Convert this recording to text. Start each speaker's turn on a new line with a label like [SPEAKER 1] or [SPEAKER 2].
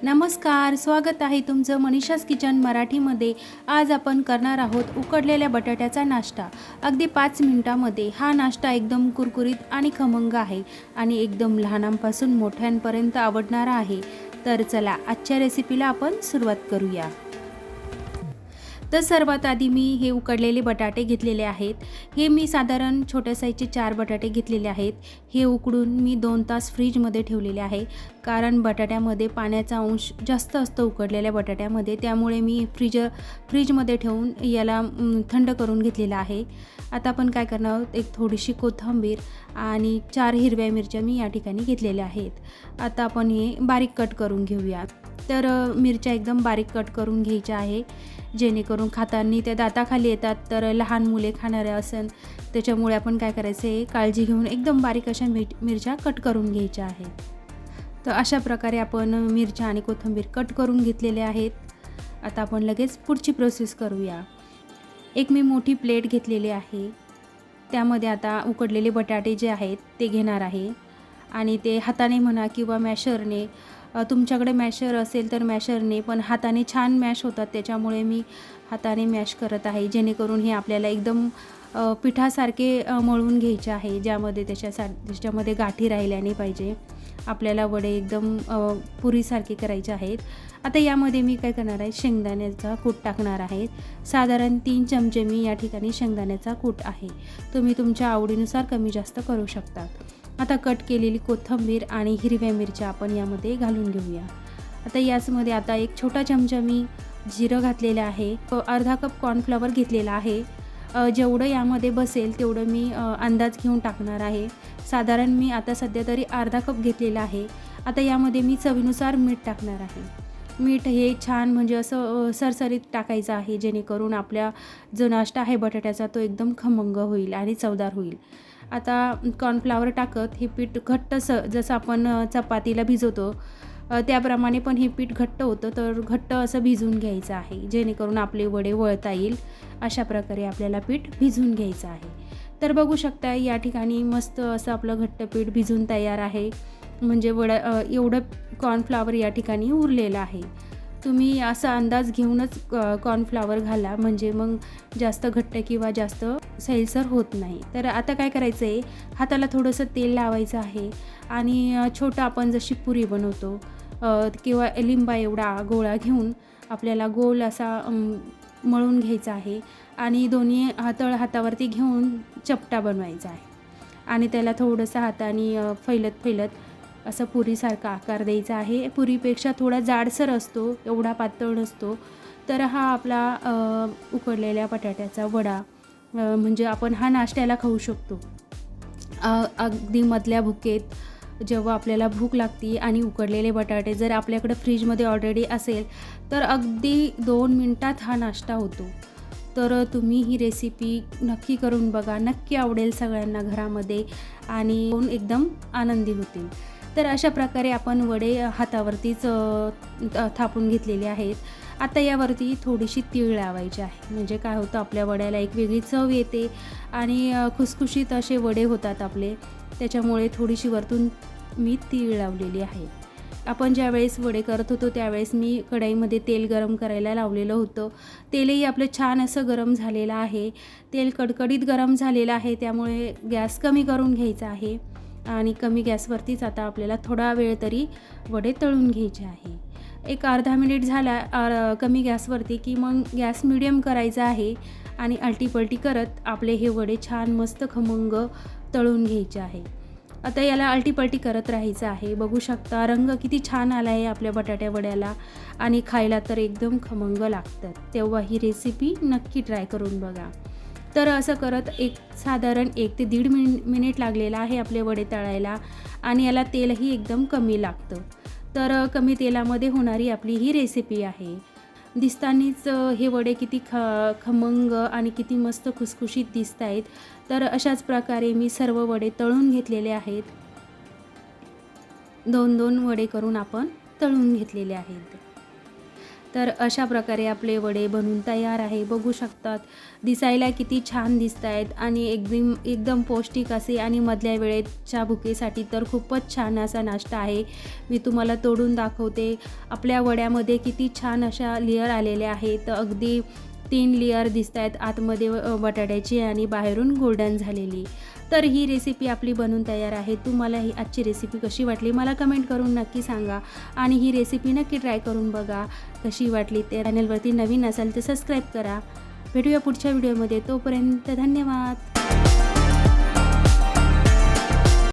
[SPEAKER 1] नमस्कार, स्वागत आहे तुमचं मनीषाज किचन मराठीमध्ये। आज आपण करणार आहोत उकडलेल्या बटाट्याचा नाश्ता। अगदी 5 मिनिटांमध्ये हा नाश्ता एकदम कुरकुरीत आणि खमंग आहे आणि एकदम लहानांपासून मोठ्यांपर्यंत आवडणारा आहे। तर चला आजच्या रेसिपीला आपण सुरुवात करूया। तर सर्वात आधी मी हे उकडलेले बटाटे घेतलेले आहेत। हे मी साधारण छोट्या साईजचे 4 बटाटे घेतलेले आहेत। हे उकडून मी 2 तास फ्रीजमध्ये ठेवलेले आहे, कारण बटाट्यामध्ये पाण्याचा अंश जास्त असतो उकडलेल्या बटाट्यामध्ये, त्यामुळे मी फ्रीजमध्ये ठेवून याला थंड करून घेतलेला आहे। आता आपण काय करणार आहोत, एक थोडीशी कोथिंबीर आणि 4 हिरव्या मिरच्या मी या ठिकाणी घेतलेल्या आहेत। आता आपण हे बारीक कट करून घेऊया। तर मिरच्या एकदम बारीक कट करून घ्यायच्या आहे, जेणेकरून खाताना त्या दाताखाली येतात। तर लहान मुले खाणारे असेल त्याच्यामुळे आपण काय करायचं आहे, काळजी घेऊन एकदम बारीक अशा मिरच्या कट करून घ्यायच्या आहेत। तर अशा प्रकारे आपण मिरच्या आणि कोथिंबीर कट करून घेतलेले आहेत। आता आपण लगेच पुढची प्रोसेस करूया। एक मी मोठी प्लेट घेतलेली आहे, त्यामध्ये आता उकडलेले बटाटे जे आहेत ते घेणार आहे आणि ते हाताने म्हणा किंवा मॅशरने, तुमच्याकडे मॅशर असेल तर मॅशरने, पण हाताने छान मॅश होतात, त्याच्यामुळे मी हाताने मॅश करत आहे, जेणेकरून हे आपल्याला एकदम पिठासारखे मळून घ्यायचे आहे, ज्यामध्ये त्याच्यामध्ये गाठी राहिल्या नाही पाहिजे। आपल्याला वडे एकदम पुरीसारखे करायचे आहेत। आता यामध्ये मी काय करणार आहे, शेंगदाण्याचा कूट टाकणार आहे। साधारण 3 चमचे मी या ठिकाणी शेंगदाण्याचा कूट आहे। तुम्ही तुमच्या आवडीनुसार कमी जास्त करू शकता। आता कट केलेली कोथिंबीर आणि हिरव्या मिरच्या आपण यामध्ये घालून घेऊया। आता याचमध्ये आता एक छोटा चमचा मी जिरं घातलेलं आहे। अर्धा कप कॉर्नफ्लॉवर घेतलेला आहे। जेवढं यामध्ये बसेल तेवढं मी अंदाज घेऊन टाकणार आहे। साधारण मी आता सध्या तरी अर्धा कप घेतलेला आहे। आता यामध्ये मी चवीनुसार मीठ टाकणार आहे। मीठ हे छान म्हणजे असं सरसरीत टाकायचं आहे, जेणेकरून आपल्या जो नाश्ता आहे बटाट्याचा तो एकदम खमंग होईल आणि चवदार होईल। आता कॉर्नफ्लॉवर टाकत हे पीठ घट्ट जसं आपण चपातीला भिजवतो त्याप्रमाणे पण हे पीठ घट्ट होतं, तर घट्ट असं भिजवून घ्यायचं आहे, जेणेकरून आपले वडे वळता येईल। अशा प्रकारे आपल्याला पीठ भिजवून घ्यायचं आहे। तर बघू शकता या ठिकाणी मस्त असं आपलं घट्ट पीठ भिजून तयार आहे, म्हणजे एवढं कॉर्नफ्लॉवर या ठिकाणी उरलेलं आहे। तुम्ही असा अंदाज घेऊनच कॉर्नफ्लॉवर घाला, म्हणजे मग जास्त घट्ट किंवा जास्त सैलसर होत नाही। तर आता काय करायचं आहे, हाताला थोडंसं तेल लावायचं आहे आणि छोटं आपण जशी पुरी बनवतो किंवा लिंबा एवढा गोळा घेऊन आपल्याला गोल असा मळून घ्यायचा आहे आणि दोन्ही हातावरती घेऊन चपटा बनवायचा आहे आणि त्याला थोडंसं हाताने फैलत असं पुरीसारखा आकार द्यायचा आहे। पुरीपेक्षा थोडा जाडसर असतो, एवढा पातळ नसतो। तर हा आपला उकडलेल्या बटाट्याचा वडा म्हणजे आपण हा नाश्त्याला खाऊ शकतो। अगदी मधल्या भुकेत जेव्हा आपल्याला भूक लागती आणि उकडलेले बटाटे जर आपल्याकडे फ्रीजमध्ये ऑलरेडी असेल तर अगदी 2 मिनिटात हा नाश्ता होतो। तर तुम्ही ही रेसिपी नक्की करून बघा, नक्की आवडेल सगळ्यांना घरामध्ये आणि एकदम आनंदी होतील। तर अशा प्रकारे आपण वडे हातावरतीच थापून घेतलेले आहेत। आता यावरती थोडीशी तीळ लावायची आहे, म्हणजे काय होतं, आपल्या वड्याला एक वेगळी चव येते आणि खुसखुशीत असे वडे होतात आपले, त्याच्यामुळे थोडीशी वरतून मी तीळ लावलेली आहे। आपण ज्यावेळेस वडे करत होतो त्यावेळेस मी कढईमध्ये तेल गरम करायला लावलेलं होतं। तेलही आपलं छान असं गरम झालेलं आहे, तेल कडकडीत गरम झालेलं आहे, त्यामुळे गॅस कमी करून घ्यायचा आहे आणि कमी गॅसवरतीच आता आपल्याला थोडा वेळ तरी वडे तळून घ्यायचे आहे। एक अर्धा मिनिट झाला कमी गॅसवरती की मग गॅस मिडियम करायचा आहे आणि आलटीपलटी करत आपले हे वडे छान मस्त खमंग तळून घ्यायचे आहे। आता याला आलटीपलटी करत राहायचं आहे। बघू शकता रंग किती छान आला आहे आपल्या बटाट्या वड्याला आणि खायला तर एकदम खमंग लागतात। तेव्हा ही रेसिपी नक्की ट्राय करून बघा। तर असं करत साधारण 1 ते 1.5 मिनिट लागलेला आहे आपले वडे तळायला आणि याला तेलही एकदम कमी लागतं। तर कमी तेलामध्ये होणारी आपली ही रेसिपी आहे। दिसतानीच हे वडे किती खमंग आणि किती मस्त खुसखुशीत दिसत आहेत। तर अशाच प्रकारे मी सर्व वडे तळून घेतलेले आहेत। 2-2 वडे करून आपण तळून घेतलेले आहेत। तर अशा प्रकारे आपले वडे बनून तयार आहे, बघू शकतात. दिसायला किती छान दिसत आहेत आणि एकदम पौष्टिक असे आणि मधल्या वेळेच्या भुकेसाठी तर खूपच छान असा नाश्ता आहे. मी तुम्हाला तोडून दाखवते. आपल्या वड्यामध्ये किती छान अशा लेयर आलेल्या आहेत. अगदी 3 लेयर दिसत आहेत आतमध्ये बटाट्याची आणि बाहेरून गोल्डन झालेली. तर ही रेसिपी आपली बनून तयार आहे. तुम्हाला ही आजची रेसिपी कशी वाटली मला कमेंट करून नक्की सांगा आणि ही रेसिपी नक्की ट्राय करून बघा. कशी वाटली ते चॅनलवरती नवीन असाल तर सबस्क्राईब करा. भेटूया पुढच्या व्हिडिओमध्ये. तोपर्यंत धन्यवाद.